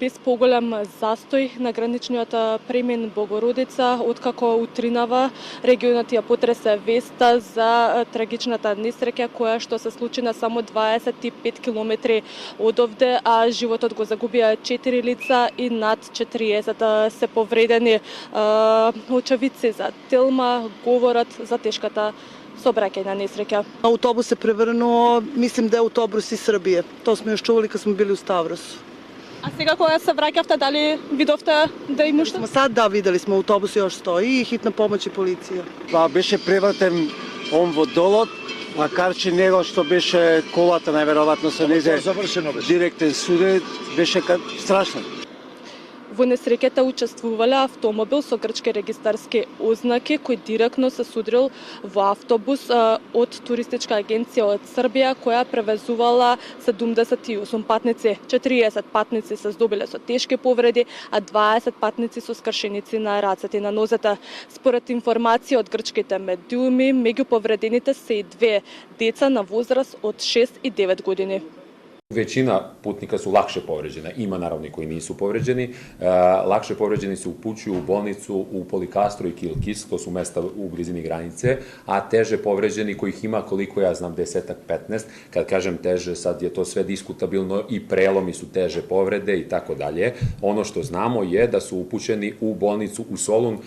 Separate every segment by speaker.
Speaker 1: без поголем застој на граничниот премин Богородица, откако утринава регионот ја потресе веста за трагичната несреќа која што се случи на само 25 километри одовде, а животот го загубија 4 лица и над 40 се повредени. Очевидци за Телма говорат за тешката сообраќајна несреќа.
Speaker 2: Автобус се преврнуо, мислим да е автобус из Србија. Тоа сме ја чували кога сме били у Ставрос.
Speaker 1: А сега кога се враќавте, дали видовте да има уште?
Speaker 2: Сад да, видели сме, автобус још стои и хитна помош и полиција.
Speaker 3: Беше превртен он во долот, а карчи него што беше колата најверојатно се незе директен суде, беше страшно.
Speaker 1: Во несреќата учествувале автомобил со грчки регистарски ознаки кој директно се судрил во автобус од туристичка агенција од Србија која превезувала 78 патници. 40 патници се здобиле со тешки повреди, а 20 патници со скршеници на рацете и на нозете. Според информација од грчките медиуми, меѓу повредените се и две деца на возраст од 6 и 9 години.
Speaker 4: Većina putnika su lakše povređena, ima naravno i koji nisu povređeni. Lakše povređeni se upućuju u bolnicu u Polikastro i Kilkis, to su mesta u blizini granice, a teže povređeni kojih ima koliko ja znam 10-15, kad kažem teže sad je to sve diskutabilno i prelomi su teže povrede i tako dalje. Ono što znamo je da su upućeni u bolnicu u Solun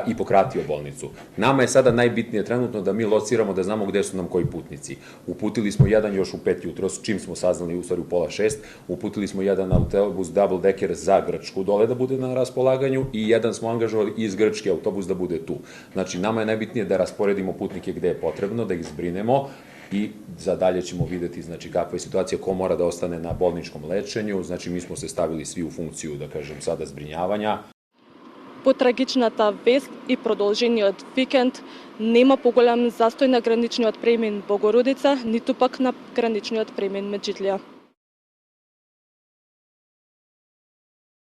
Speaker 4: i Pokratio bolnicu. Nama je sada najbitnije trenutno da mi lociramo, da znamo gde su nam koji putnici. Uputili smo jedan još u 5 jutros, čim smo saznali u 5:30, uputili smo jedan autobus double decker za Grčku dole da bude na raspolaganju i jedan smo angažovali iz Grčke autobus da bude tu. Znači, nama je najbitnije da rasporedimo putnike gde je potrebno, da ih zbrinemo i za dalje ćemo videti znači, kakva je situacija, ko mora da ostane na bolničkom lečenju. Znači, mi smo se stavili svi u funkciju, da kažem, sada zbrinjavanja.
Speaker 1: По трагичната вест и продолжениот викенд нема поголем застој на граничниот премин Богородица, ниту пак на граничниот премин Меджитлија.